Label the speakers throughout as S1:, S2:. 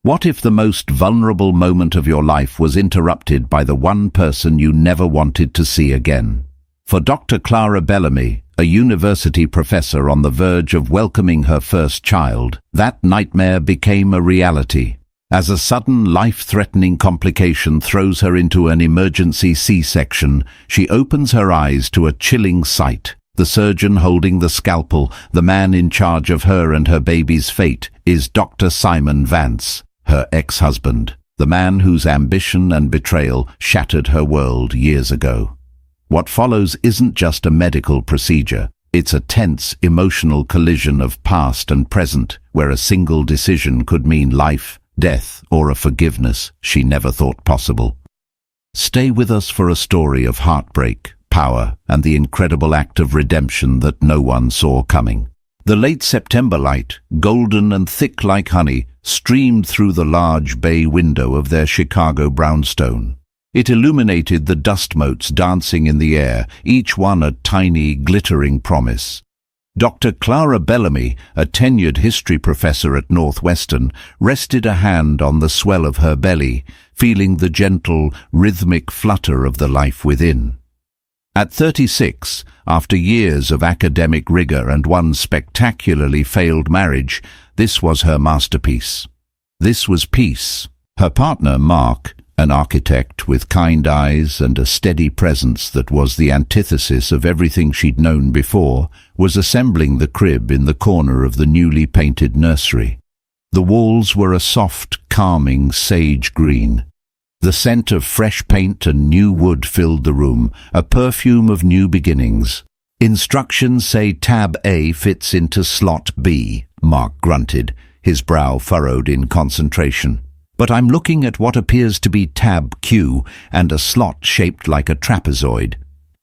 S1: What if the most vulnerable moment of your life was interrupted by the one person you never wanted to see again? For Dr. Clara Bellamy, a university professor on the verge of welcoming her first child, that nightmare became a reality. As a sudden life-threatening complication throws her into an emergency C-section, she opens her eyes to a chilling sight. The surgeon holding the scalpel, the man in charge of her and her baby's fate, is Dr. Simon Vance, her ex-husband, the man whose ambition and betrayal shattered her world years ago. What follows isn't just a medical procedure. It's a tense, emotional collision of past and present, where a single decision could mean life, death, or a forgiveness she never thought possible. Stay with us for a story of heartbreak, power, and the incredible act of redemption that no one saw coming. The late September light, golden and thick like honey, streamed through the large bay window of their Chicago brownstone. It illuminated the dust motes dancing in the air, each one a tiny, glittering promise. Dr. Clara Bellamy, a tenured history professor at Northwestern, rested a hand on the swell of her belly, feeling the gentle, rhythmic flutter of the life within. At 36, after years of academic rigor and one spectacularly failed marriage, this was her masterpiece. This was peace. Her partner, Mark, an architect with kind eyes and a steady presence that was the antithesis of everything she'd known before, was assembling the crib in the corner of the newly painted nursery. The walls were a soft, calming sage green. The scent of fresh paint and new wood filled the room, a perfume of new beginnings. "Instructions say tab A fits into slot B," Mark grunted, his brow furrowed in concentration. "But I'm looking at what appears to be tab Q and a slot shaped like a trapezoid.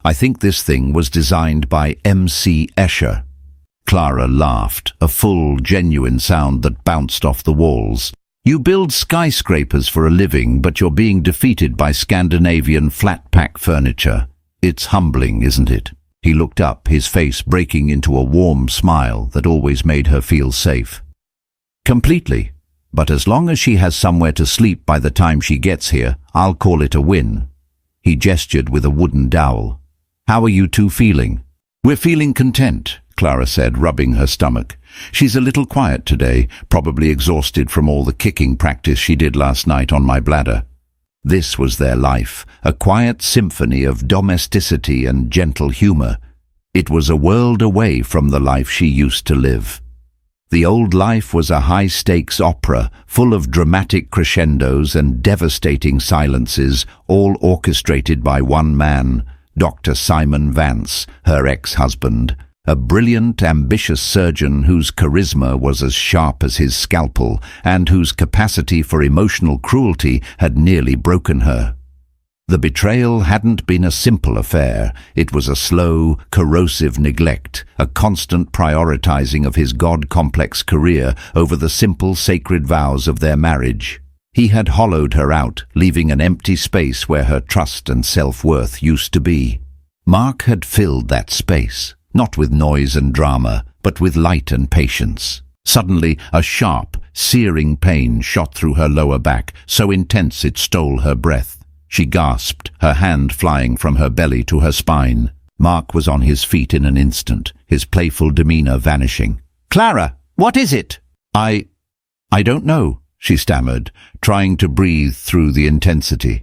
S1: I think this thing was designed by M.C. Escher." Clara laughed, a full, genuine sound that bounced off the walls. "You build skyscrapers for a living, but you're being defeated by Scandinavian flat-pack furniture. It's humbling, isn't it?" He looked up, his face breaking into a warm smile that always made her feel safe. "Completely. But as long as she has somewhere to sleep by the time she gets here, I'll call it a win." He gestured with a wooden dowel. "How are you two feeling?" "We're feeling content," Clara said, rubbing her stomach. "She's a little quiet today, probably exhausted from all the kicking practice she did last night on my bladder." This was their life, a quiet symphony of domesticity and gentle humor. It was a world away from the life she used to live. The old life was a high-stakes opera, full of dramatic crescendos and devastating silences, all orchestrated by one man, Dr. Simon Vance, her ex-husband, a brilliant, ambitious surgeon whose charisma was as sharp as his scalpel and whose capacity for emotional cruelty had nearly broken her. The betrayal hadn't been a simple affair. It was a slow, corrosive neglect, a constant prioritizing of his God-complex career over the simple, sacred vows of their marriage. He had hollowed her out, leaving an empty space where her trust and self-worth used to be. Mark had filled that space, not with noise and drama, but with light and patience. Suddenly, a sharp, searing pain shot through her lower back, so intense it stole her breath. She gasped, her hand flying from her belly to her spine. Mark was on his feet in an instant, his playful demeanor vanishing. "Clara, what is it?" I don't know," she stammered, trying to breathe through the intensity.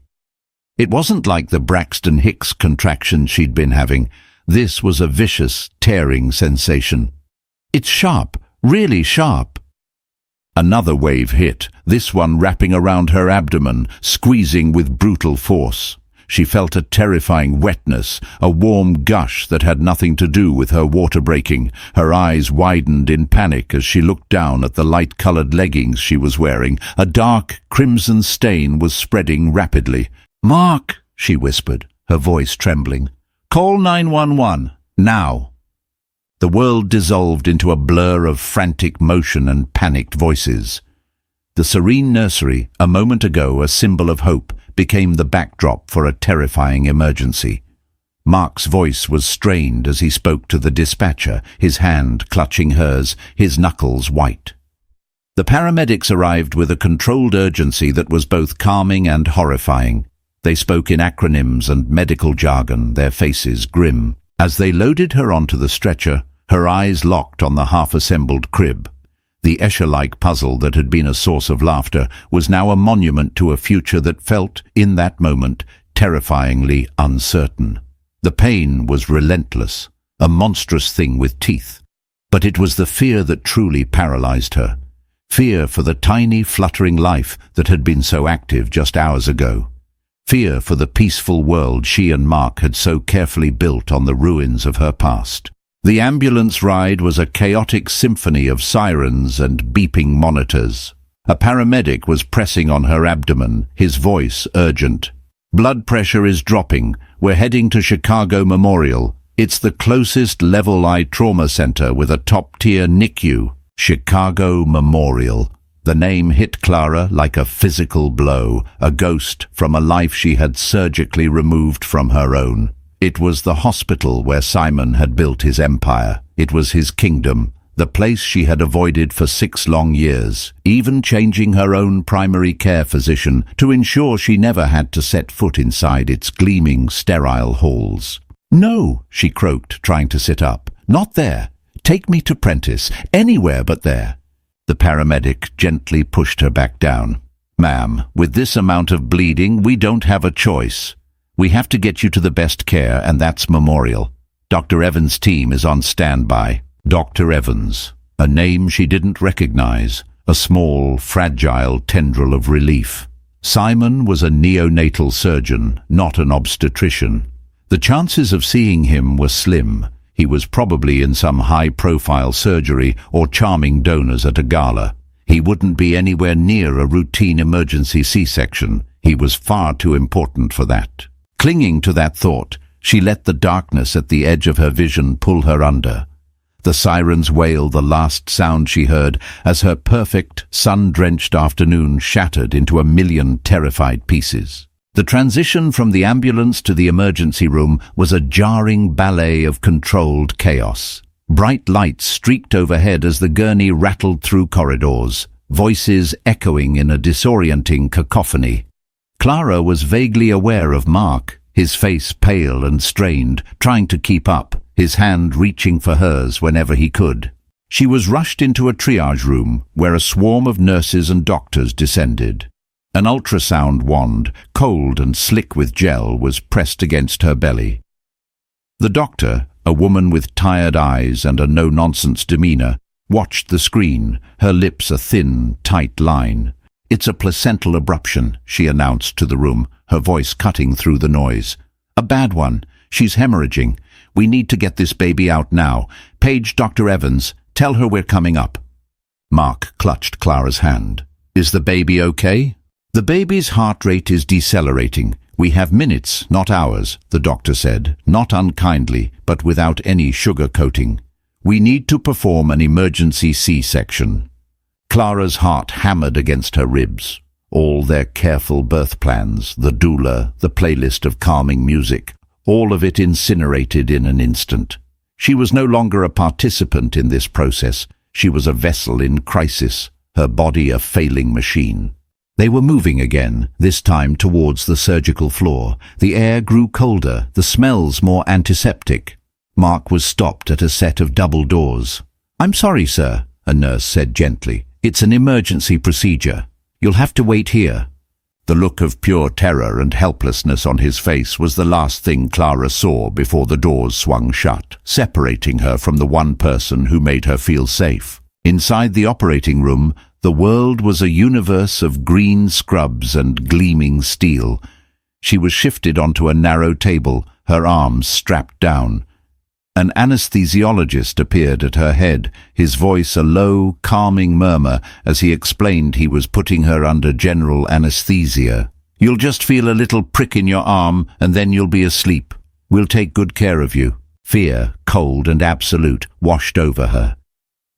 S1: It wasn't like the Braxton Hicks contractions she'd been having. This was a vicious, tearing sensation. "It's sharp, really sharp." Another wave hit, this one wrapping around her abdomen, squeezing with brutal force. She felt a terrifying wetness, a warm gush that had nothing to do with her water breaking. Her eyes widened in panic as she looked down at the light-colored leggings she was wearing. A dark, crimson stain was spreading rapidly. "Mark," she whispered, her voice trembling. "Call 911, now." The world dissolved into a blur of frantic motion and panicked voices. The serene nursery, a moment ago a symbol of hope, became the backdrop for a terrifying emergency. Mark's voice was strained as he spoke to the dispatcher, his hand clutching hers, his knuckles white. The paramedics arrived with a controlled urgency that was both calming and horrifying. They spoke in acronyms and medical jargon, their faces grim. As they loaded her onto the stretcher, her eyes locked on the half-assembled crib. The Escher-like puzzle that had been a source of laughter was now a monument to a future that felt, in that moment, terrifyingly uncertain. The pain was relentless, a monstrous thing with teeth. But it was the fear that truly paralyzed her. Fear for the tiny, fluttering life that had been so active just hours ago. Fear for the peaceful world she and Mark had so carefully built on the ruins of her past. The ambulance ride was a chaotic symphony of sirens and beeping monitors. A paramedic was pressing on her abdomen, his voice urgent. "Blood pressure is dropping. We're heading to Chicago Memorial. It's the closest level I trauma center with a top-tier NICU." Chicago Memorial. The name hit Clara like a physical blow, a ghost from a life she had surgically removed from her own. It was the hospital where Simon had built his empire. It was his kingdom, the place she had avoided for 6 long years, even changing her own primary care physician to ensure she never had to set foot inside its gleaming, sterile halls. "No," she croaked, trying to sit up. "Not there. Take me to Prentice, anywhere but there." The paramedic gently pushed her back down. "Ma'am, with this amount of bleeding, we don't have a choice. We have to get you to the best care, and that's Memorial. Dr. Evans' team is on standby." Dr. Evans, a name she didn't recognize, a small, fragile tendril of relief. Simon was a neonatal surgeon, not an obstetrician. The chances of seeing him were slim. He was probably in some high-profile surgery or charming donors at a gala. He wouldn't be anywhere near a routine emergency C-section. He was far too important for that. Clinging to that thought, she let the darkness at the edge of her vision pull her under. The sirens wailed the last sound she heard as her perfect, sun-drenched afternoon shattered into a million terrified pieces. The transition from the ambulance to the emergency room was a jarring ballet of controlled chaos. Bright lights streaked overhead as the gurney rattled through corridors, voices echoing in a disorienting cacophony. Clara was vaguely aware of Mark, his face pale and strained, trying to keep up, his hand reaching for hers whenever he could. She was rushed into a triage room where a swarm of nurses and doctors descended. An ultrasound wand, cold and slick with gel, was pressed against her belly. The doctor, a woman with tired eyes and a no-nonsense demeanor, watched the screen, her lips a thin, tight line. "It's a placental abruption," she announced to the room, her voice cutting through the noise. "A bad one. She's hemorrhaging. We need to get this baby out now. Page Dr. Evans. Tell her we're coming up." Mark clutched Clara's hand. "Is the baby okay?" "The baby's heart rate is decelerating. We have minutes, not hours," the doctor said, not unkindly, but without any sugar-coating. "We need to perform an emergency C-section." Clara's heart hammered against her ribs. All their careful birth plans, the doula, the playlist of calming music, all of it incinerated in an instant. She was no longer a participant in this process. She was a vessel in crisis, her body a failing machine. They were moving again, this time towards the surgical floor. The air grew colder, the smells more antiseptic. Mark was stopped at a set of double doors. "I'm sorry, sir," a nurse said gently. "It's an emergency procedure. You'll have to wait here." The look of pure terror and helplessness on his face was the last thing Clara saw before the doors swung shut, separating her from the one person who made her feel safe. Inside the operating room, the world was a universe of green scrubs and gleaming steel. She was shifted onto a narrow table, her arms strapped down. An anesthesiologist appeared at her head, his voice a low, calming murmur as he explained he was putting her under general anesthesia. "You'll just feel a little prick in your arm, and then you'll be asleep. We'll take good care of you." Fear, cold and absolute, washed over her.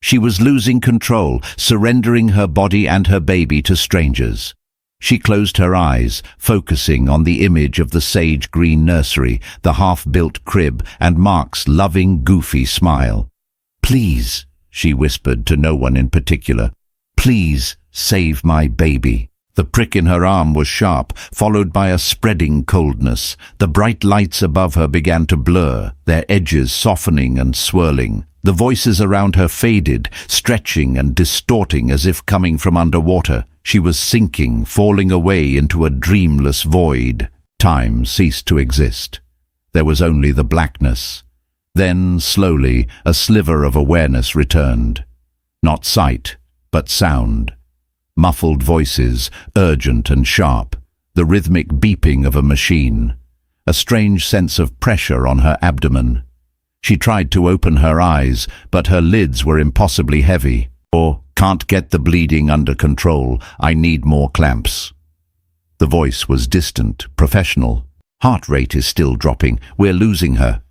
S1: She was losing control, surrendering her body and her baby to strangers. She closed her eyes, focusing on the image of the sage-green nursery, the half-built crib, and Mark's loving, goofy smile. "Please," she whispered to no one in particular, Please save my baby." The prick in her arm was sharp, followed by a spreading coldness. The bright lights above her began to blur, their edges softening and swirling. The voices around her faded, stretching and distorting as if coming from underwater. She was sinking, falling away into a dreamless void. Time ceased to exist. There was only the blackness. Then, slowly, a sliver of awareness returned. Not sight, but sound. Muffled voices, urgent and sharp, the rhythmic beeping of a machine, a strange sense of pressure on her abdomen. She tried to open her eyes, but her lids were impossibly heavy. Or, "Can't get the bleeding under control, I need more clamps." The voice was distant, professional. "Heart rate is still dropping, we're losing her."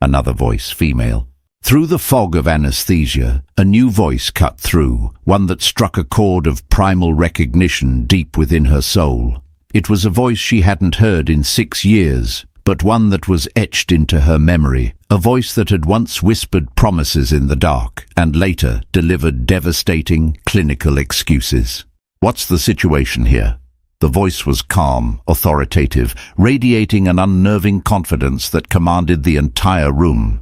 S1: Another voice, female. Through the fog of anesthesia, a new voice cut through, one that struck a chord of primal recognition deep within her soul. It was a voice she hadn't heard in 6 years, but one that was etched into her memory, a voice that had once whispered promises in the dark, and later delivered devastating, clinical excuses. "What's the situation here?" The voice was calm, authoritative, radiating an unnerving confidence that commanded the entire room.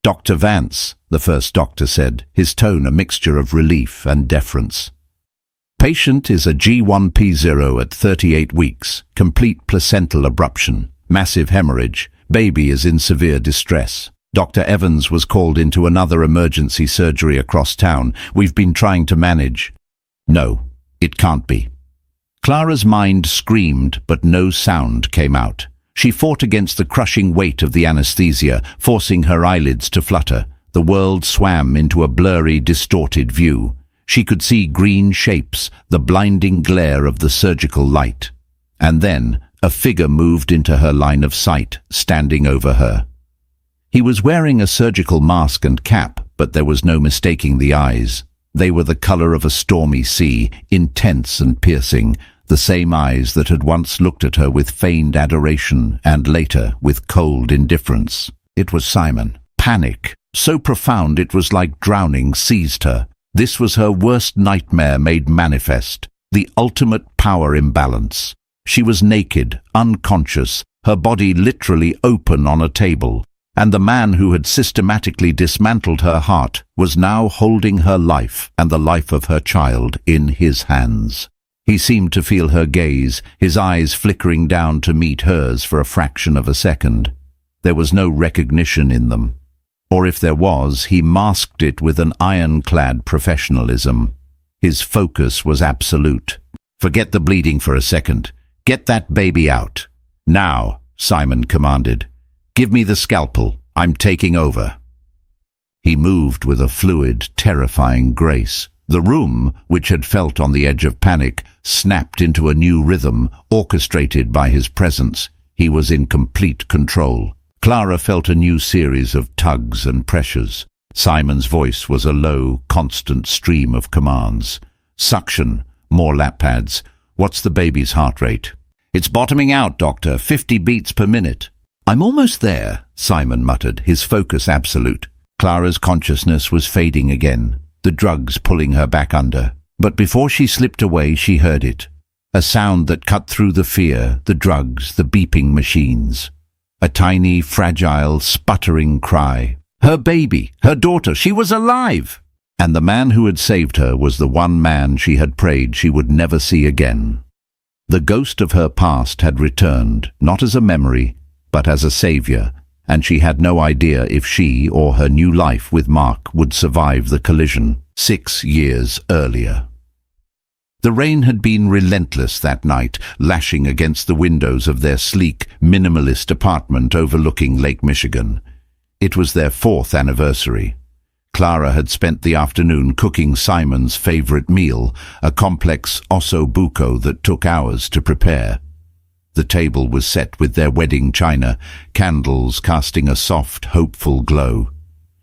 S1: "Dr. Vance," the first doctor said, his tone a mixture of relief and deference. "Patient is a G1P0 at 38 weeks, complete placental abruption, massive hemorrhage, baby is in severe distress. Dr. Evans was called into another emergency surgery across town. We've been trying to manage." "No, it can't be." Clara's mind screamed, but no sound came out. She fought against the crushing weight of the anesthesia, forcing her eyelids to flutter. The world swam into a blurry, distorted view. She could see green shapes, the blinding glare of the surgical light. And then, a figure moved into her line of sight, standing over her. He was wearing a surgical mask and cap, but there was no mistaking the eyes. They were the color of a stormy sea, intense and piercing, the same eyes that had once looked at her with feigned adoration and later with cold indifference. It was Simon. Panic, so profound it was like drowning, seized her. This was her worst nightmare made manifest, the ultimate power imbalance. She was naked, unconscious, her body literally open on a table, and the man who had systematically dismantled her heart was now holding her life and the life of her child in his hands. He seemed to feel her gaze, his eyes flickering down to meet hers for a fraction of a second. There was no recognition in them. Or if there was, he masked it with an ironclad professionalism. His focus was absolute. "Forget the bleeding for a second. Get that baby out." "Now," Simon commanded. "Give me the scalpel. I'm taking over." He moved with a fluid, terrifying grace. The room, which had felt on the edge of panic, snapped into a new rhythm, orchestrated by his presence. He was in complete control. Clara felt a new series of tugs and pressures. Simon's voice was a low, constant stream of commands. "Suction, more lap pads. What's the baby's heart rate?" "It's bottoming out, doctor, 50 beats per minute." "I'm almost there," Simon muttered, his focus absolute. Clara's consciousness was fading again, the drugs pulling her back under. But before she slipped away, she heard it. A sound that cut through the fear, the drugs, the beeping machines. A tiny, fragile, sputtering cry. Her baby, her daughter, she was alive! And the man who had saved her was the one man she had prayed she would never see again. The ghost of her past had returned, not as a memory, but as a savior, and she had no idea if she or her new life with Mark would survive the collision 6 years earlier. The rain had been relentless that night, lashing against the windows of their sleek, minimalist apartment overlooking Lake Michigan. It was their 4th anniversary. Clara had spent the afternoon cooking Simon's favorite meal, a complex osso buco that took hours to prepare. The table was set with their wedding china, candles casting a soft, hopeful glow.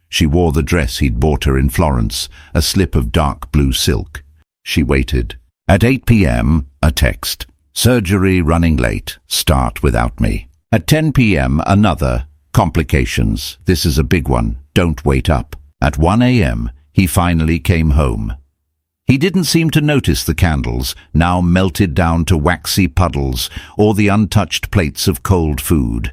S1: She wore the dress he'd bought her in Florence, a slip of dark blue silk. She waited. At 8 p.m., a text. "Surgery running late. Start without me." At 10 p.m., another. "Complications. This is a big one. Don't wait up." At 1 a.m., he finally came home. He didn't seem to notice the candles, now melted down to waxy puddles, or the untouched plates of cold food.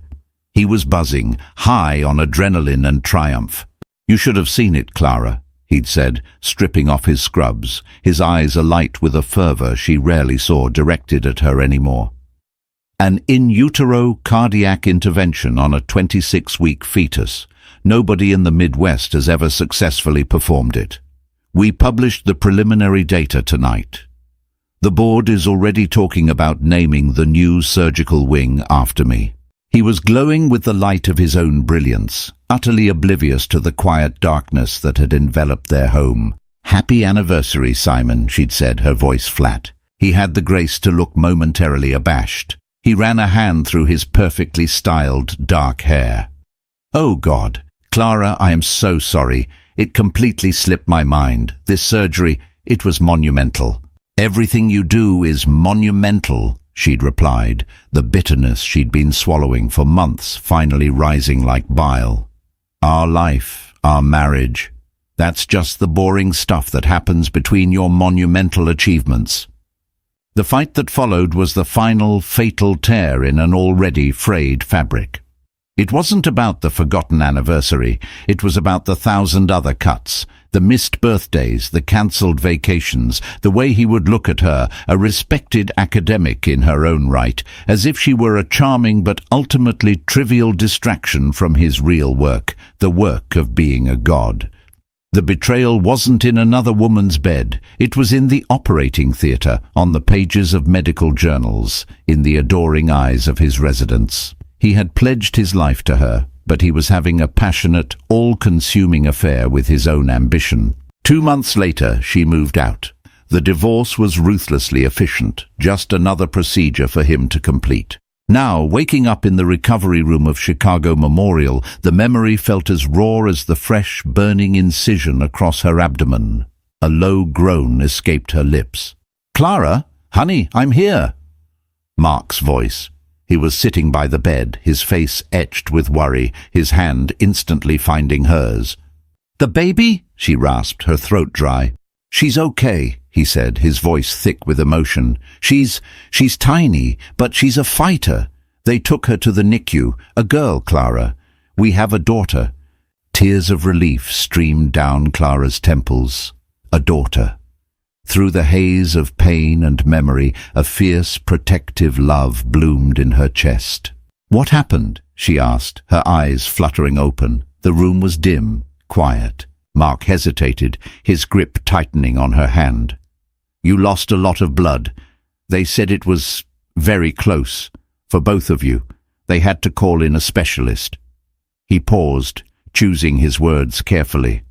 S1: He was buzzing, high on adrenaline and triumph. "You should have seen it, Clara," he'd said, stripping off his scrubs, his eyes alight with a fervor she rarely saw directed at her anymore. An in utero cardiac intervention on a 26-week fetus. Nobody in the Midwest has ever successfully performed it. We published the preliminary data tonight. The board is already talking about naming the new surgical wing after me. He was glowing with the light of his own brilliance, utterly oblivious to the quiet darkness that had enveloped their home. "Happy anniversary, Simon," she'd said, her voice flat. He had the grace to look momentarily abashed. He ran a hand through his perfectly styled dark hair. "Oh God, Clara, I am so sorry. It completely slipped my mind. This surgery, it was monumental." "Everything you do is monumental," she'd replied, the bitterness she'd been swallowing for months finally rising like bile. "Our life, our marriage, that's just the boring stuff that happens between your monumental achievements." The fight that followed was the final, fatal tear in an already frayed fabric. It wasn't about the forgotten anniversary, it was about the 1,000 other cuts, the missed birthdays, the cancelled vacations, the way he would look at her, a respected academic in her own right, as if she were a charming but ultimately trivial distraction from his real work, the work of being a god. The betrayal wasn't in another woman's bed, it was in the operating theatre, on the pages of medical journals, in the adoring eyes of his residents. He had pledged his life to her, but he was having a passionate, all-consuming affair with his own ambition. 2 months later, she moved out. The divorce was ruthlessly efficient, just another procedure for him to complete. Now, waking up in the recovery room of Chicago Memorial, the memory felt as raw as the fresh, burning incision across her abdomen. A low groan escaped her lips. "Clara? Honey, I'm here." Mark's voice. He was sitting by the bed, his face etched with worry, his hand instantly finding hers. "The baby?" she rasped, her throat dry. "She's okay," he said, his voice thick with emotion. She's tiny, but she's a fighter. They took her to the NICU. A girl, Clara. We have a daughter." Tears of relief streamed down Clara's temples. A daughter. Through the haze of pain and memory, a fierce, protective love bloomed in her chest. "What happened?" she asked, her eyes fluttering open. The room was dim, quiet. Mark hesitated, his grip tightening on her hand. "You lost a lot of blood. They said it was very close. For both of you. They had to call in a specialist." He paused, choosing his words carefully.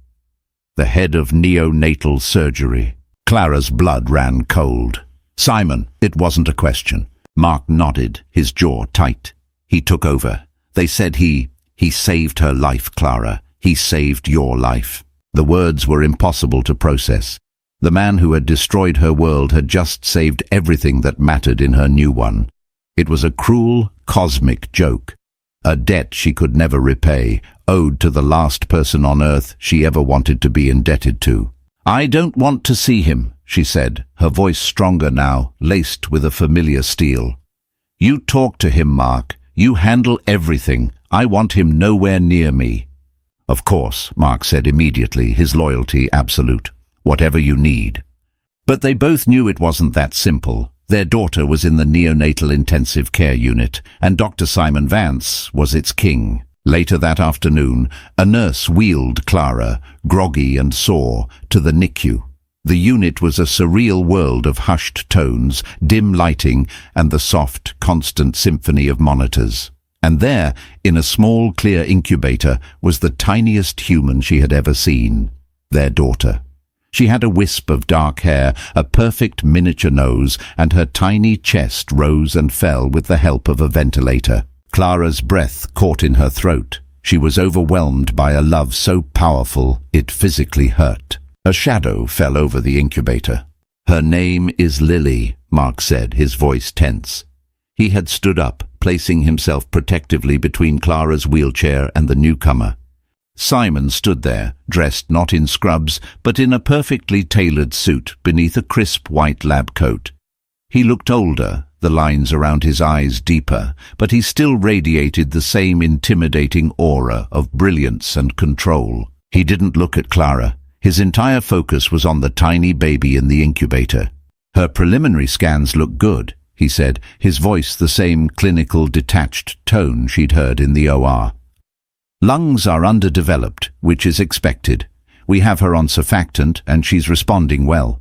S1: "The head of neonatal surgery." Clara's blood ran cold. "Simon, it wasn't a question." Mark nodded, his jaw tight. He took over. "They said he saved her life, Clara. He saved your life." The words were impossible to process. The man who had destroyed her world had just saved everything that mattered in her new one. It was a cruel, cosmic joke. A debt she could never repay, owed to the last person on earth she ever wanted to be indebted to. "I don't want to see him," she said, her voice stronger now, laced with a familiar steel. "You talk to him, Mark. You handle everything. I want him nowhere near me." "Of course," Mark said immediately, his loyalty absolute. "Whatever you need." But they both knew it wasn't that simple. Their daughter was in the neonatal intensive care unit, and Dr. Simon Vance was its king. Later that afternoon, a nurse wheeled Clara, groggy and sore, to the NICU. The unit was a surreal world of hushed tones, dim lighting, and the soft, constant symphony of monitors. And there, in a small, clear incubator, was the tiniest human she had ever seen, their daughter. She had a wisp of dark hair, a perfect miniature nose, and her tiny chest rose and fell with the help of a ventilator. Clara's breath caught in her throat. She was overwhelmed by a love so powerful it physically hurt. A shadow fell over the incubator. "Her name is Lily," Mark said, his voice tense. He had stood up, placing himself protectively between Clara's wheelchair and the newcomer. Simon stood there, dressed not in scrubs, but in a perfectly tailored suit beneath a crisp white lab coat. He looked older, the lines around his eyes deeper, but he still radiated the same intimidating aura of brilliance and control. He didn't look at Clara. His entire focus was on the tiny baby in the incubator. "Her preliminary scans look good," he said, his voice the same clinical, detached tone she'd heard in the OR. "Lungs are underdeveloped, which is expected. We have her on surfactant and she's responding well.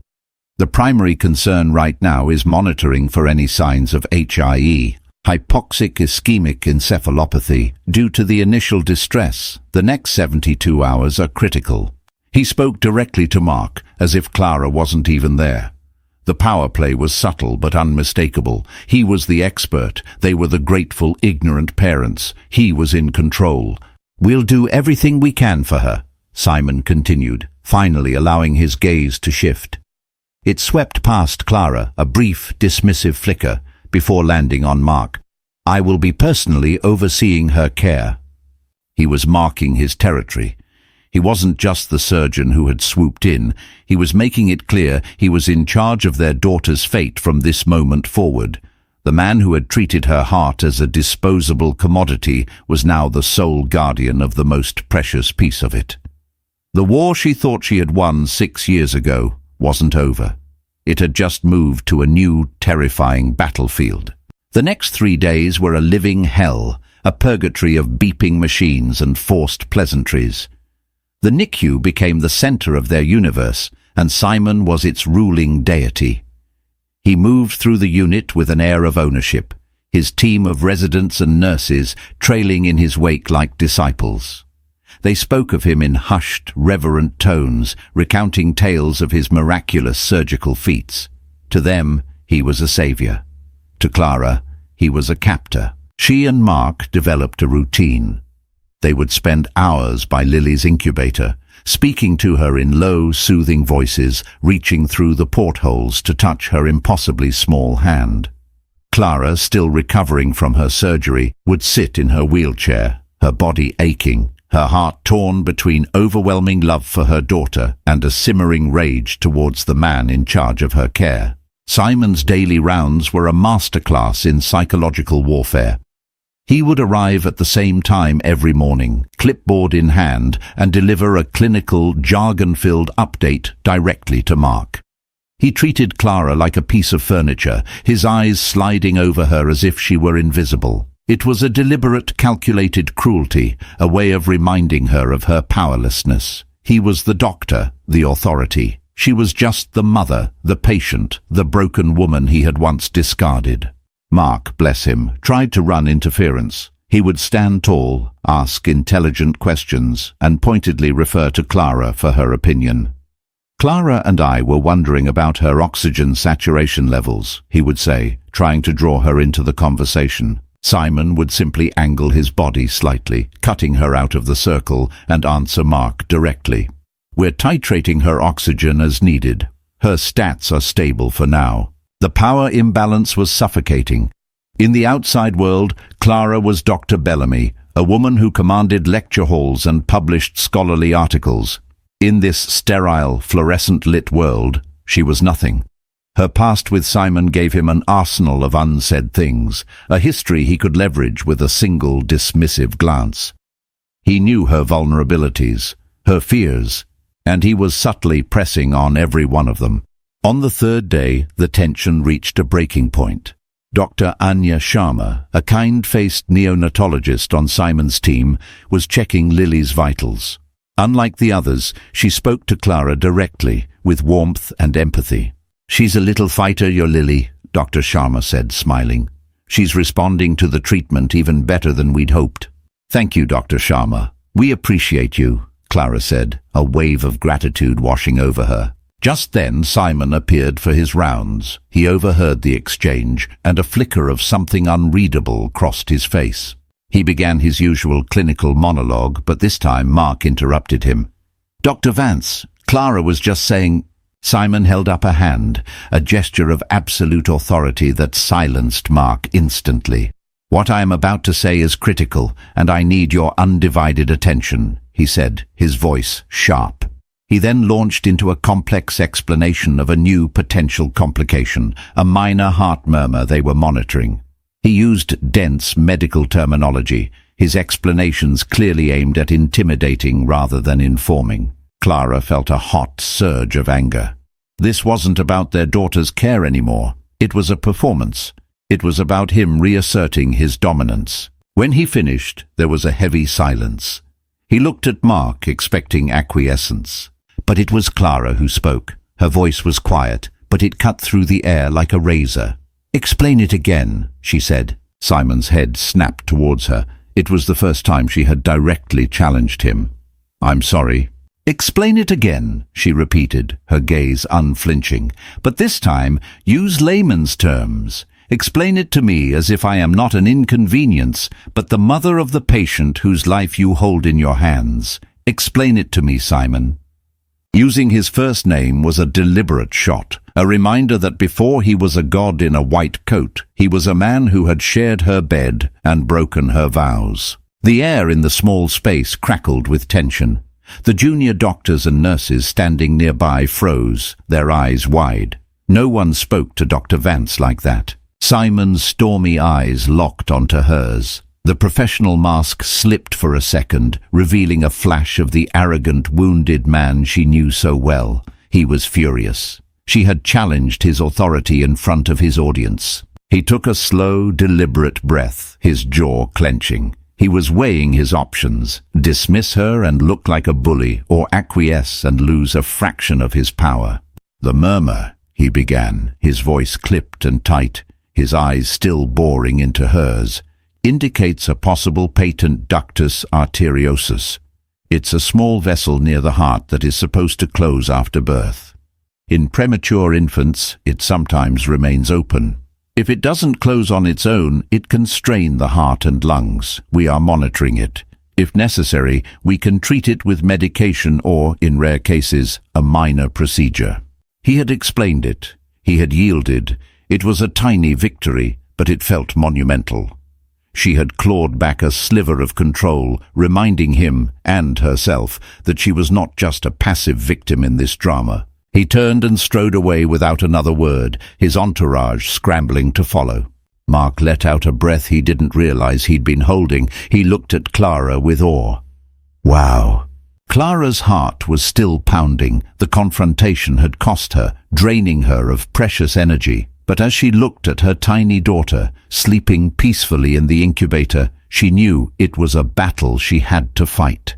S1: The primary concern right now is monitoring for any signs of HIE, hypoxic ischemic encephalopathy, due to the initial distress. The next 72 hours are critical." He spoke directly to Mark, as if Clara wasn't even there. The power play was subtle but unmistakable. He was the expert. They were the grateful, ignorant parents. He was in control. "We'll do everything we can for her," Simon continued, finally allowing his gaze to shift. It swept past Clara, a brief, dismissive flicker, before landing on Mark. "I will be personally overseeing her care." He was marking his territory. He wasn't just the surgeon who had swooped in. He was making it clear he was in charge of their daughter's fate from this moment forward. The man who had treated her heart as a disposable commodity was now the sole guardian of the most precious piece of it. The war she thought she had won 6 years ago wasn't over. It had just moved to a new, terrifying battlefield. The next 3 days were a living hell, a purgatory of beeping machines and forced pleasantries. The NICU became the center of their universe, and Simon was its ruling deity. He moved through the unit with an air of ownership, his team of residents and nurses trailing in his wake like disciples. They spoke of him in hushed, reverent tones, recounting tales of his miraculous surgical feats. To them, he was a savior. To Clara, he was a captor. She and Mark developed a routine. They would spend hours by Lily's incubator, speaking to her in low, soothing voices, reaching through the portholes to touch her impossibly small hand. Clara, still recovering from her surgery, would sit in her wheelchair, her body aching, her heart torn between overwhelming love for her daughter and a simmering rage towards the man in charge of her care. Simon's daily rounds were a masterclass in psychological warfare. He would arrive at the same time every morning, clipboard in hand, and deliver a clinical, jargon-filled update directly to Mark. He treated Clara like a piece of furniture, his eyes sliding over her as if she were invisible. It was a deliberate, calculated cruelty, a way of reminding her of her powerlessness. He was the doctor, the authority. She was just the mother, the patient, the broken woman he had once discarded. Mark, bless him, tried to run interference. He would stand tall, ask intelligent questions, and pointedly refer to Clara for her opinion. "Clara and I were wondering about her oxygen saturation levels," he would say, trying to draw her into the conversation. Simon would simply angle his body slightly, cutting her out of the circle, and answer Mark directly. "We're titrating her oxygen as needed. Her stats are stable for now." The power imbalance was suffocating. In the outside world, Clara was Dr. Bellamy, a woman who commanded lecture halls and published scholarly articles. In this sterile, fluorescent-lit world, she was nothing. Her past with Simon gave him an arsenal of unsaid things, a history he could leverage with a single dismissive glance. He knew her vulnerabilities, her fears, and he was subtly pressing on every one of them. On the 3rd day, the tension reached a breaking point. Dr. Anya Sharma, a kind-faced neonatologist on Simon's team, was checking Lily's vitals. Unlike the others, she spoke to Clara directly, with warmth and empathy. "She's a little fighter, your Lily," Dr. Sharma said, smiling. "She's responding to the treatment even better than we'd hoped." "Thank you, Dr. Sharma. We appreciate you," Clara said, a wave of gratitude washing over her. Just then Simon appeared for his rounds. He overheard the exchange, and a flicker of something unreadable crossed his face. He began his usual clinical monologue, but this time Mark interrupted him. "Dr. Vance, Clara was just saying—" Simon held up a hand, a gesture of absolute authority that silenced Mark instantly. "What I am about to say is critical, and I need your undivided attention," he said, his voice sharp. He then launched into a complex explanation of a new potential complication, a minor heart murmur they were monitoring. He used dense medical terminology, his explanations clearly aimed at intimidating rather than informing. Clara felt a hot surge of anger. This wasn't about their daughter's care anymore. It was a performance. It was about him reasserting his dominance. When he finished, there was a heavy silence. He looked at Mark, expecting acquiescence. But it was Clara who spoke. Her voice was quiet, but it cut through the air like a razor. "Explain it again," she said. Simon's head snapped towards her. It was the first time she had directly challenged him. "I'm sorry." "Explain it again," she repeated, her gaze unflinching. "But this time, use layman's terms. Explain it to me as if I am not an inconvenience, but the mother of the patient whose life you hold in your hands. Explain it to me, Simon." Using his first name was a deliberate shot, a reminder that before he was a god in a white coat, he was a man who had shared her bed and broken her vows. The air in the small space crackled with tension. The junior doctors and nurses standing nearby froze, their eyes wide. No one spoke to Dr. Vance like that. Simon's stormy eyes locked onto hers. The professional mask slipped for a second, revealing a flash of the arrogant, wounded man she knew so well. He was furious. She had challenged his authority in front of his audience. He took a slow, deliberate breath, his jaw clenching. He was weighing his options: dismiss her and look like a bully, or acquiesce and lose a fraction of his power. "The murmur," he began, his voice clipped and tight, his eyes still boring into hers, "indicates a possible patent ductus arteriosus. It's a small vessel near the heart that is supposed to close after birth. In premature infants, it sometimes remains open. If it doesn't close on its own, it can strain the heart and lungs. We are monitoring it. If necessary, we can treat it with medication or, in rare cases, a minor procedure." He had explained it. He had yielded. It was a tiny victory, but it felt monumental. She had clawed back a sliver of control, reminding him, and herself, that she was not just a passive victim in this drama. He turned and strode away without another word, his entourage scrambling to follow. Mark let out a breath he didn't realize he'd been holding. He looked at Clara with awe. Wow. Clara's heart was still pounding. The confrontation had cost her, draining her of precious energy. But as she looked at her tiny daughter, sleeping peacefully in the incubator, she knew it was a battle she had to fight.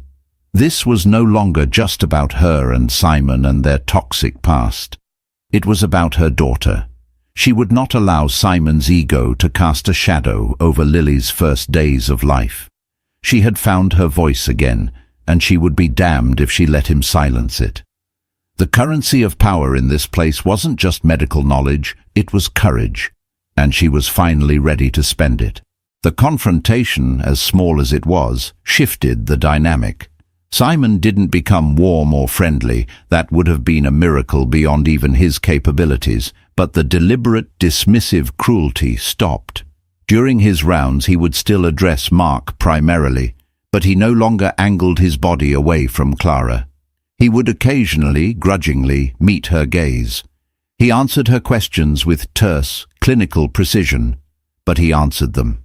S1: This was no longer just about her and Simon and their toxic past. It was about her daughter. She would not allow Simon's ego to cast a shadow over Lily's first days of life. She had found her voice again, and she would be damned if she let him silence it. The currency of power in this place wasn't just medical knowledge, it was courage, and she was finally ready to spend it. The confrontation, as small as it was, shifted the dynamic. Simon didn't become warm or friendly. That would have been a miracle beyond even his capabilities, but the deliberate, dismissive cruelty stopped. During his rounds he would still address Mark primarily, but he no longer angled his body away from Clara. He would occasionally, grudgingly, meet her gaze. He answered her questions with terse, clinical precision, but he answered them.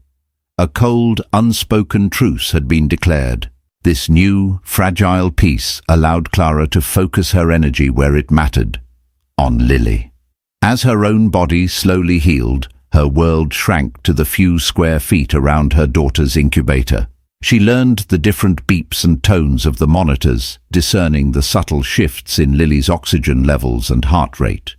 S1: A cold, unspoken truce had been declared. This new, fragile peace allowed Clara to focus her energy where it mattered, on Lily. As her own body slowly healed, her world shrank to the few square feet around her daughter's incubator. She learned the different beeps and tones of the monitors, discerning the subtle shifts in Lily's oxygen levels and heart rate.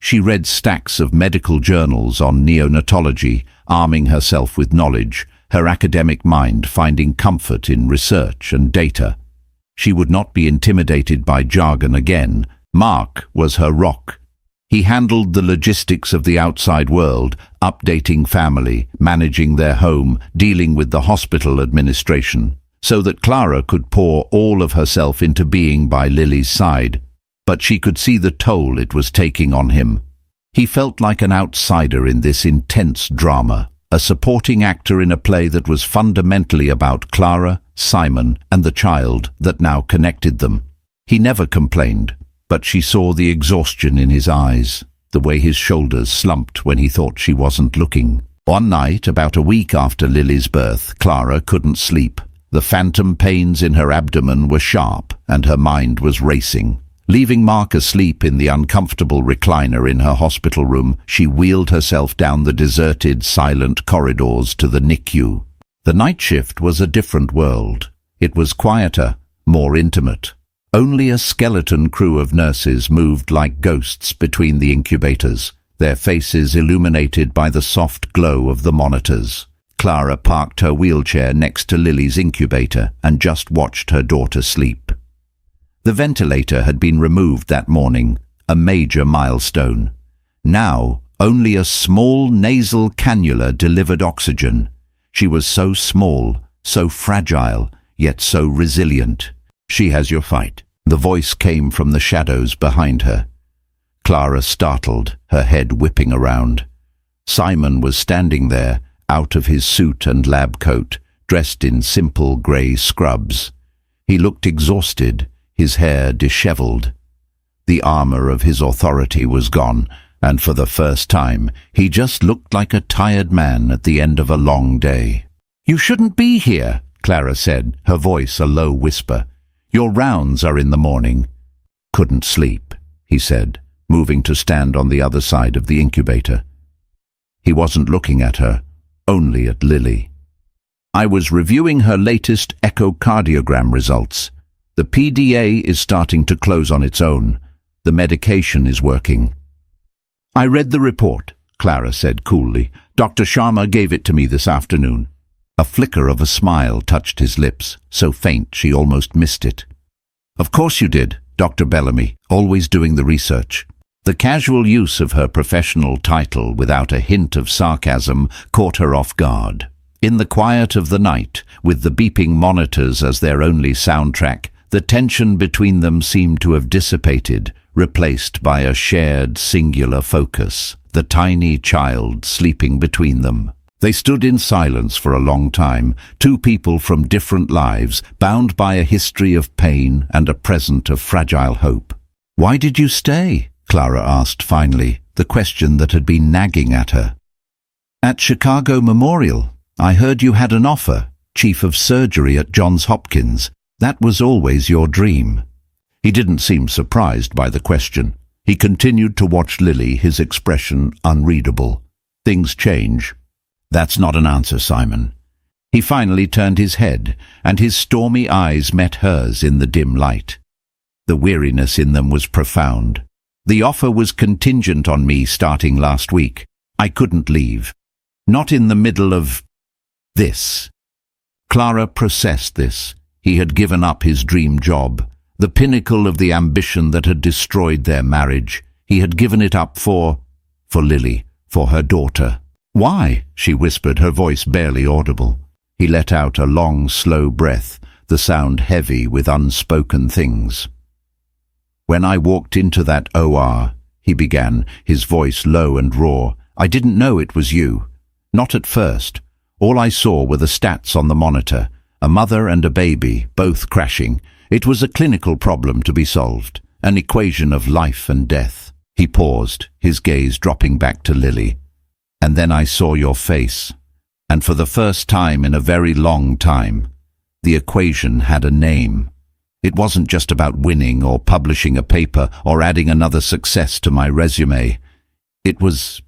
S1: She read stacks of medical journals on neonatology, arming herself with knowledge, her academic mind finding comfort in research and data. She would not be intimidated by jargon again. Mark was her rock. He handled the logistics of the outside world, updating family, managing their home, dealing with the hospital administration, so that Clara could pour all of herself into being by Lily's side. But she could see the toll it was taking on him. He felt like an outsider in this intense drama, a supporting actor in a play that was fundamentally about Clara, Simon, and the child that now connected them. He never complained, but she saw the exhaustion in his eyes, the way his shoulders slumped when he thought she wasn't looking. One night, about a week after Lily's birth, Clara couldn't sleep. The phantom pains in her abdomen were sharp, and her mind was racing. Leaving Mark asleep in the uncomfortable recliner in her hospital room, she wheeled herself down the deserted, silent corridors to the NICU. The night shift was a different world. It was quieter, more intimate. Only a skeleton crew of nurses moved like ghosts between the incubators, their faces illuminated by the soft glow of the monitors. Clara parked her wheelchair next to Lily's incubator and just watched her daughter sleep. The ventilator had been removed that morning, a major milestone. Now, only a small nasal cannula delivered oxygen. She was so small, so fragile, yet so resilient. "She has your fight." The voice came from the shadows behind her. Clara startled, her head whipping around. Simon was standing there, out of his suit and lab coat, dressed in simple grey scrubs. He looked exhausted, his hair disheveled. The armor of his authority was gone, and for the first time, he just looked like a tired man at the end of a long day. "You shouldn't be here," Clara said, her voice a low whisper. "Your rounds are in the morning." "Couldn't sleep," he said, moving to stand on the other side of the incubator. He wasn't looking at her, only at Lily. "I was reviewing her latest echocardiogram results. The PDA is starting to close on its own. The medication is working." "I read the report," Clara said coolly. "Dr. Sharma gave it to me this afternoon." A flicker of a smile touched his lips, so faint she almost missed it. "Of course you did, Dr. Bellamy, always doing the research." The casual use of her professional title without a hint of sarcasm caught her off guard. In the quiet of the night, with the beeping monitors as their only soundtrack, the tension between them seemed to have dissipated, replaced by a shared singular focus, the tiny child sleeping between them. They stood in silence for a long time, two people from different lives, bound by a history of pain and a present of fragile hope. "Why did you stay?" Clara asked finally, the question that had been nagging at her. "At Chicago Memorial, I heard you had an offer, chief of surgery at Johns Hopkins. That was always your dream." He didn't seem surprised by the question. He continued to watch Lily, his expression unreadable. "Things change." "That's not an answer, Simon." He finally turned his head, and his stormy eyes met hers in the dim light. The weariness in them was profound. "The offer was contingent on me starting last week. I couldn't leave. Not in the middle of this." Clara processed this. He had given up his dream job, the pinnacle of the ambition that had destroyed their marriage. He had given it up for Lily, for her daughter. "Why?" she whispered, her voice barely audible. He let out a long, slow breath, the sound heavy with unspoken things. "When I walked into that OR," he began, his voice low and raw, "I didn't know it was you. Not at first. All I saw were the stats on the monitor, a mother and a baby, both crashing. It was a clinical problem to be solved, an equation of life and death." He paused, his gaze dropping back to Lily. "And then I saw your face, and for the first time in a very long time, the equation had a name. It wasn't just about winning or publishing a paper or adding another success to my resume. It was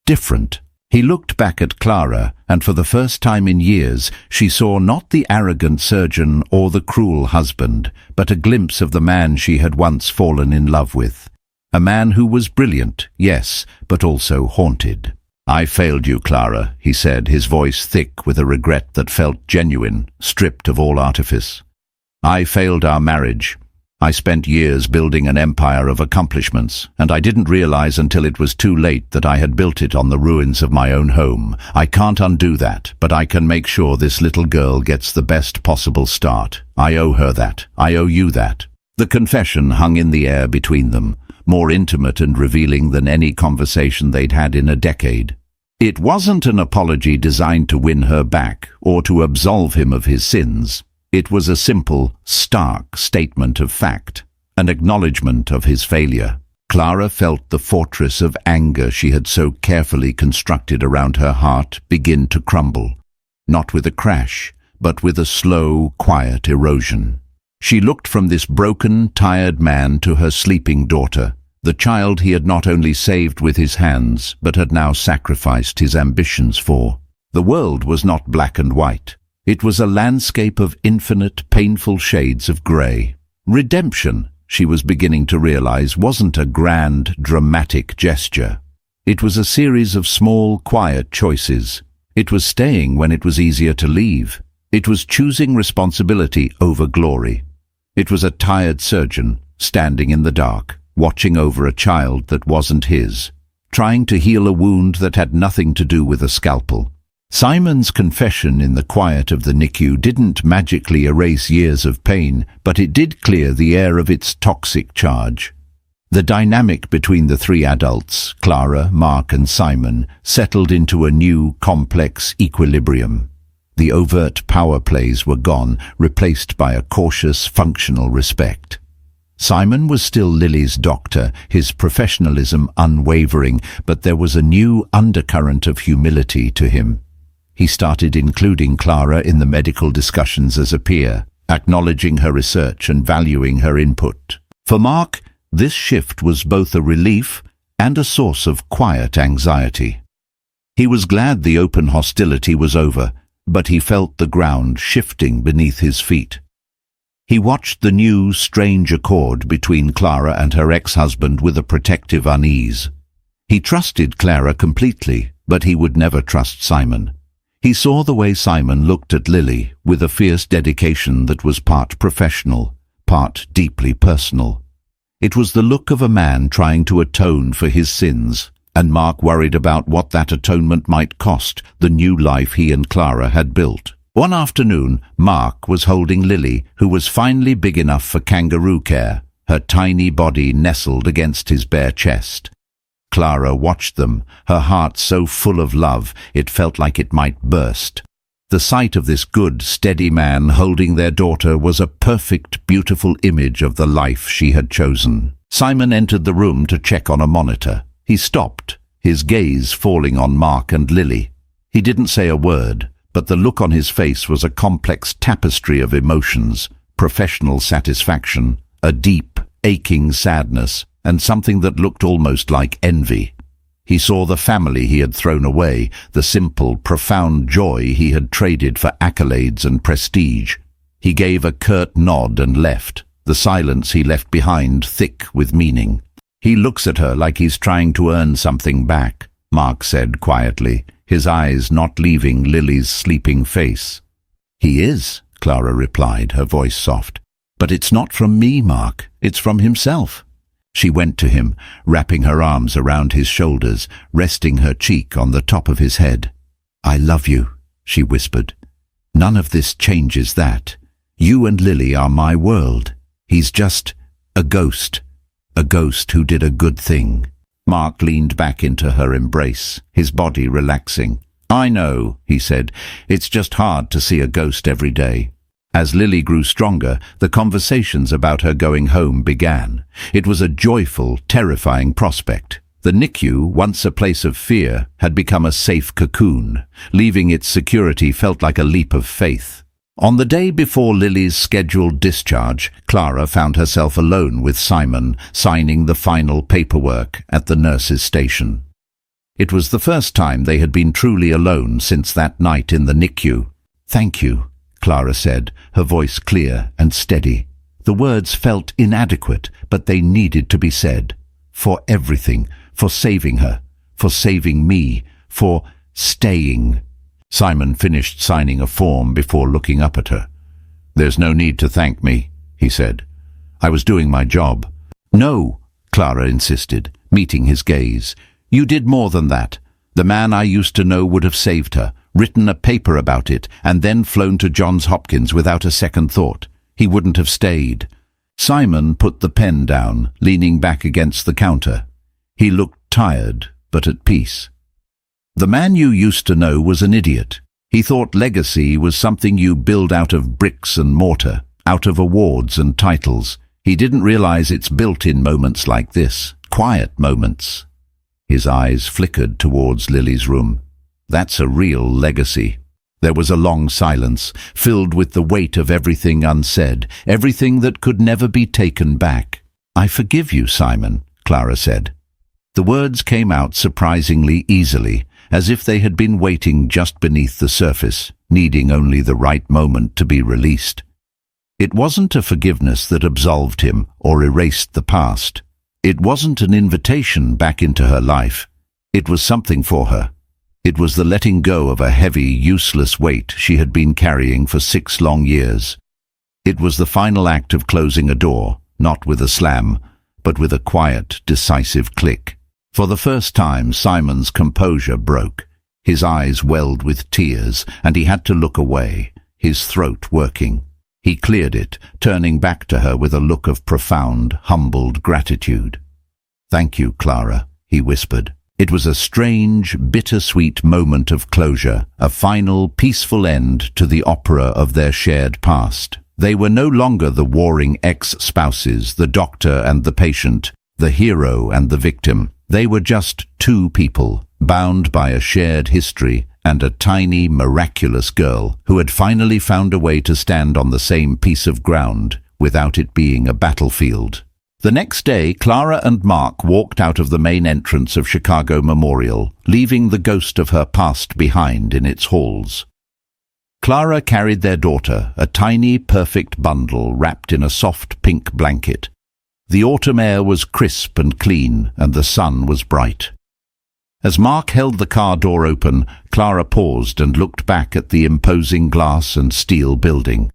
S1: different." He looked back at Clara, and for the first time in years, she saw not the arrogant surgeon or the cruel husband, but a glimpse of the man she had once fallen in love with. A man who was brilliant, yes, but also haunted. "I failed you, Clara," he said, his voice thick with a regret that felt genuine, stripped of all artifice. "I failed our marriage. I spent years building an empire of accomplishments, and I didn't realize until it was too late that I had built it on the ruins of my own home. I can't undo that, but I can make sure this little girl gets the best possible start. I owe her that. I owe you that." The confession hung in the air between them, more intimate and revealing than any conversation they'd had in a decade. It wasn't an apology designed to win her back or to absolve him of his sins. It was a simple, stark statement of fact, an acknowledgement of his failure. Clara felt the fortress of anger she had so carefully constructed around her heart begin to crumble, not with a crash, but with a slow, quiet erosion. She looked from this broken, tired man to her sleeping daughter, the child he had not only saved with his hands, but had now sacrificed his ambitions for. The world was not black and white. It was a landscape of infinite, painful shades of grey. Redemption, she was beginning to realize, wasn't a grand, dramatic gesture. It was a series of small, quiet choices. It was staying when it was easier to leave. It was choosing responsibility over glory. It was a tired surgeon, standing in the dark, watching over a child that wasn't his, trying to heal a wound that had nothing to do with a scalpel. Simon's confession in the quiet of the NICU didn't magically erase years of pain, but it did clear the air of its toxic charge. The dynamic between the three adults, Clara, Mark and Simon, settled into a new, complex equilibrium. The overt power plays were gone, replaced by a cautious, functional respect. Simon was still Lily's doctor, his professionalism unwavering, but there was a new undercurrent of humility to him. He started including Clara in the medical discussions as a peer, acknowledging her research and valuing her input. For Mark, this shift was both a relief and a source of quiet anxiety. He was glad the open hostility was over, but he felt the ground shifting beneath his feet. He watched the new, strange accord between Clara and her ex-husband with a protective unease. He trusted Clara completely, but he would never trust Simon. He saw the way Simon looked at Lily with a fierce dedication that was part professional, part deeply personal. It was the look of a man trying to atone for his sins, and Mark worried about what that atonement might cost the new life he and Clara had built. One afternoon, Mark was holding Lily, who was finally big enough for kangaroo care, her tiny body nestled against his bare chest. Clara watched them, her heart so full of love it felt like it might burst. The sight of this good, steady man holding their daughter was a perfect, beautiful image of the life she had chosen. Simon entered the room to check on a monitor. He stopped, his gaze falling on Mark and Lily. He didn't say a word, but the look on his face was a complex tapestry of emotions, professional satisfaction, a deep, aching sadness, and something that looked almost like envy. He saw the family he had thrown away, the simple, profound joy he had traded for accolades and prestige. He gave a curt nod and left, the silence he left behind thick with meaning. "He looks at her like he's trying to earn something back," Mark said quietly, his eyes not leaving Lily's sleeping face. "He is," Clara replied, her voice soft. "But it's not from me, Mark. It's from himself." She went to him, wrapping her arms around his shoulders, resting her cheek on the top of his head. "I love you," she whispered. "None of this changes that. You and Lily are my world. He's just a ghost who did a good thing." Mark leaned back into her embrace, his body relaxing. "I know," he said. "It's just hard to see a ghost every day." As Lily grew stronger, the conversations about her going home began. It was a joyful, terrifying prospect. The NICU, once a place of fear, had become a safe cocoon. Leaving its security felt like a leap of faith. On the day before Lily's scheduled discharge, Clara found herself alone with Simon, signing the final paperwork at the nurse's station. It was the first time they had been truly alone since that night in the NICU. "Thank you," Clara said, her voice clear and steady. The words felt inadequate, but they needed to be said. For everything, for saving her, for saving me, for staying. Simon finished signing a form before looking up at her. "There's no need to thank me," he said. "I was doing my job." "No," Clara insisted, meeting his gaze. "You did more than that. The man I used to know would have saved her, written a paper about it, and then flown to Johns Hopkins without a second thought. He wouldn't have stayed." Simon put the pen down, leaning back against the counter. He looked tired, but at peace. The man you used to know was an idiot. He thought legacy was something you build out of bricks and mortar, out of awards and titles. He didn't realize it's built in moments like this, quiet moments. His eyes flickered towards Lily's room. That's a real legacy. There was a long silence, filled with the weight of everything unsaid, everything that could never be taken back. "I forgive you, Simon," Clara said. The words came out surprisingly easily, as if they had been waiting just beneath the surface, needing only the right moment to be released. It wasn't a forgiveness that absolved him or erased the past. It wasn't an invitation back into her life. It was something for her. It was the letting go of a heavy, useless weight she had been carrying for 6 long years. It was the final act of closing a door, not with a slam, but with a quiet, decisive click. For the first time, Simon's composure broke. His eyes welled with tears, and he had to look away, his throat working. He cleared it, turning back to her with a look of profound, humbled gratitude. "Thank you, Clara," he whispered. It was a strange, bittersweet moment of closure, a final, peaceful end to the opera of their shared past. They were no longer the warring ex-spouses, the doctor and the patient, the hero and the victim. They were just 2 people, bound by a shared history and a tiny, miraculous girl who had finally found a way to stand on the same piece of ground without it being a battlefield. The next day, Clara and Mark walked out of the main entrance of Chicago Memorial, leaving the ghost of her past behind in its halls. Clara carried their daughter, a tiny, perfect bundle wrapped in a soft pink blanket. The autumn air was crisp and clean, and the sun was bright. As Mark held the car door open, Clara paused and looked back at the imposing glass and steel building.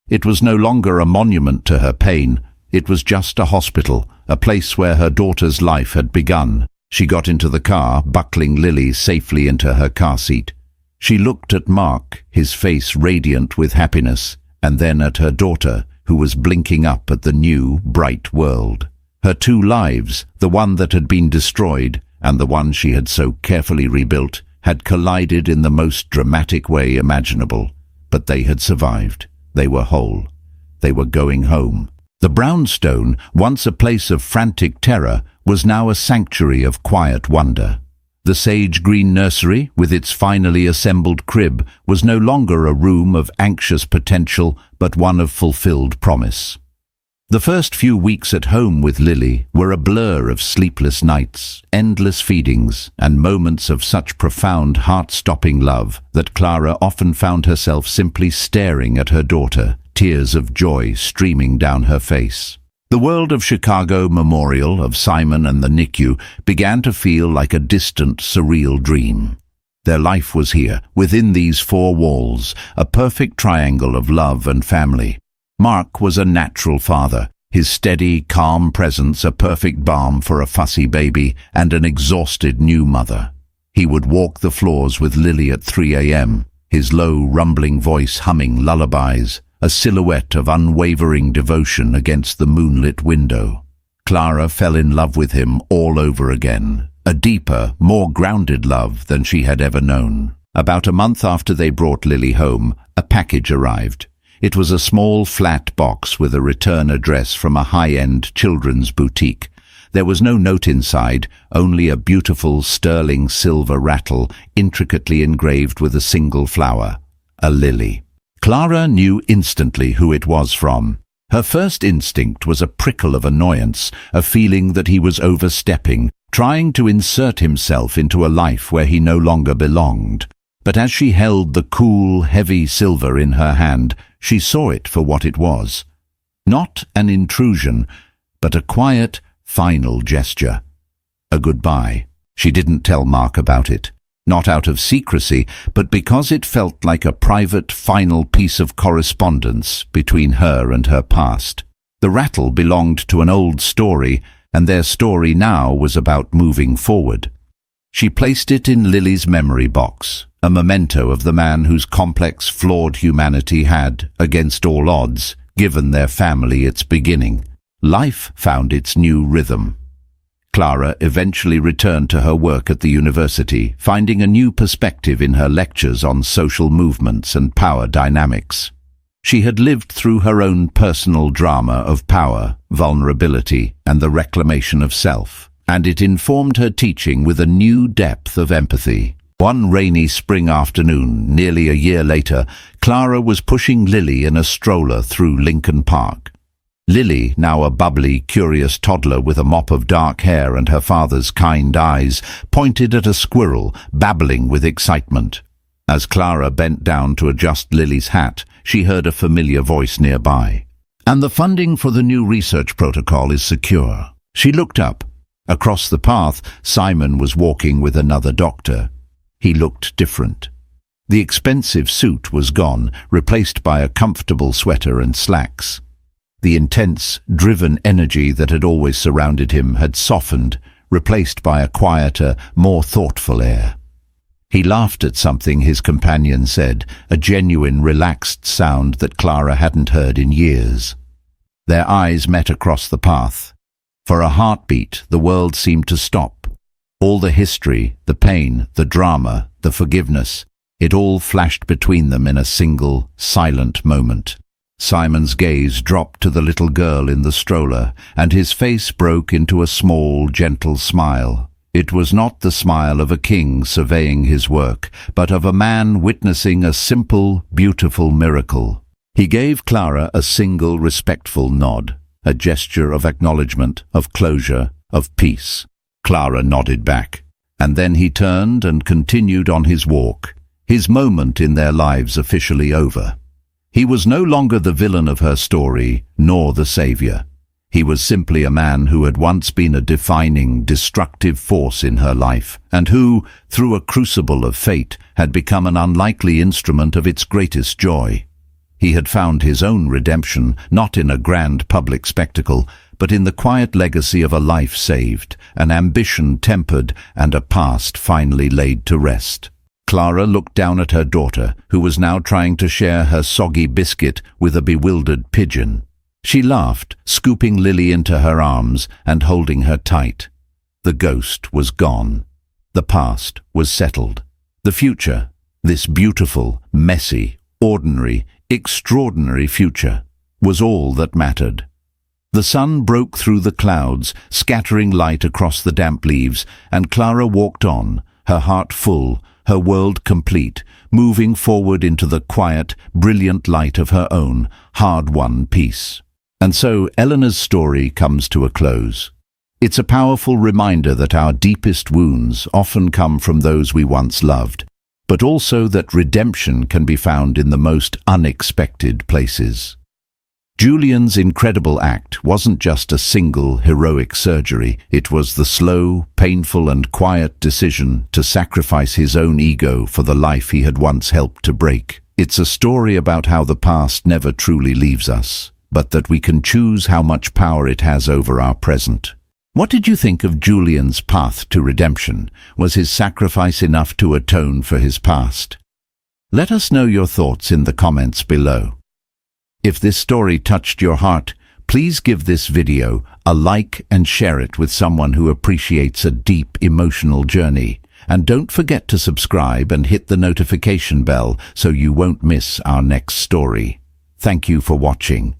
S1: It was no longer a monument to her pain. It was just a hospital, a place where her daughter's life had begun. She got into the car, buckling Lily safely into her car seat. She looked at Mark, his face radiant with happiness, and then at her daughter, who was blinking up at the new, bright world. Her 2 lives, the one that had been destroyed and the one she had so carefully rebuilt, had collided in the most dramatic way imaginable. But they had survived. They were whole. They were going home. The brownstone, once a place of frantic terror, was now a sanctuary of quiet wonder. The sage-green nursery, with its finally assembled crib, was no longer a room of anxious potential, but one of fulfilled promise. The first few weeks at home with Lily were a blur of sleepless nights, endless feedings, and moments of such profound, heart-stopping love that Clara often found herself simply staring at her daughter, tears of joy streaming down her face. The world of Chicago Memorial, of Simon and the NICU, began to feel like a distant, surreal dream. Their life was here, within these 4 walls, a perfect triangle of love and family. Mark was a natural father, his steady, calm presence a perfect balm for a fussy baby and an exhausted new mother. He would walk the floors with Lily at 3 a.m., his low, rumbling voice humming lullabies, a silhouette of unwavering devotion against the moonlit window. Clara fell in love with him all over again, a deeper, more grounded love than she had ever known. About a month after they brought Lily home, a package arrived. It was a small, flat box with a return address from a high-end children's boutique. There was no note inside, only a beautiful sterling silver rattle intricately engraved with a single flower, a lily. Clara knew instantly who it was from. Her first instinct was a prickle of annoyance, a feeling that he was overstepping, trying to insert himself into a life where he no longer belonged. But as she held the cool, heavy silver in her hand, she saw it for what it was. Not an intrusion, but a quiet, final gesture. A goodbye. She didn't tell Mark about it. Not out of secrecy, but because it felt like a private, final piece of correspondence between her and her past. The rattle belonged to an old story, and their story now was about moving forward. She placed it in Lily's memory box, a memento of the man whose complex, flawed humanity had, against all odds, given their family its beginning. Life found its new rhythm. Clara eventually returned to her work at the university, finding a new perspective in her lectures on social movements and power dynamics. She had lived through her own personal drama of power, vulnerability, and the reclamation of self, and it informed her teaching with a new depth of empathy. One rainy spring afternoon, nearly a year later, Clara was pushing Lily in a stroller through Lincoln Park. Lily, now a bubbly, curious toddler with a mop of dark hair and her father's kind eyes, pointed at a squirrel, babbling with excitement. As Clara bent down to adjust Lily's hat, she heard a familiar voice nearby. "And the funding for the new research protocol is secure." She looked up. Across the path, Simon was walking with another doctor. He looked different. The expensive suit was gone, replaced by a comfortable sweater and slacks. The intense, driven energy that had always surrounded him had softened, replaced by a quieter, more thoughtful air. He laughed at something his companion said, a genuine, relaxed sound that Clara hadn't heard in years. Their eyes met across the path. For a heartbeat, the world seemed to stop. All the history, the pain, the drama, the forgiveness, it all flashed between them in a single, silent moment. Simon's gaze dropped to the little girl in the stroller, and his face broke into a small, gentle smile. It was not the smile of a king surveying his work, but of a man witnessing a simple, beautiful miracle. He gave Clara a single, respectful nod, a gesture of acknowledgement, of closure, of peace. Clara nodded back, and then he turned and continued on his walk, his moment in their lives officially over. He was no longer the villain of her story, nor the savior. He was simply a man who had once been a defining, destructive force in her life, and who, through a crucible of fate, had become an unlikely instrument of its greatest joy. He had found his own redemption, not in a grand public spectacle, but in the quiet legacy of a life saved, an ambition tempered, and a past finally laid to rest. Clara looked down at her daughter, who was now trying to share her soggy biscuit with a bewildered pigeon. She laughed, scooping Lily into her arms and holding her tight. The ghost was gone. The past was settled. The future, this beautiful, messy, ordinary, extraordinary future, was all that mattered. The sun broke through the clouds, scattering light across the damp leaves, and Clara walked on, her heart full, her world complete, moving forward into the quiet, brilliant light of her own, hard-won peace. And so Eleanor's story comes to a close. It's a powerful reminder that our deepest wounds often come from those we once loved, but also that redemption can be found in the most unexpected places. Julian's incredible act wasn't just a single heroic surgery, it was the slow, painful and quiet decision to sacrifice his own ego for the life he had once helped to break. It's a story about how the past never truly leaves us, but that we can choose how much power it has over our present. What did you think of Julian's path to redemption? Was his sacrifice enough to atone for his past? Let us know your thoughts in the comments below. If this story touched your heart, please give this video a like and share it with someone who appreciates a deep emotional journey. And don't forget to subscribe and hit the notification bell so you won't miss our next story. Thank you for watching.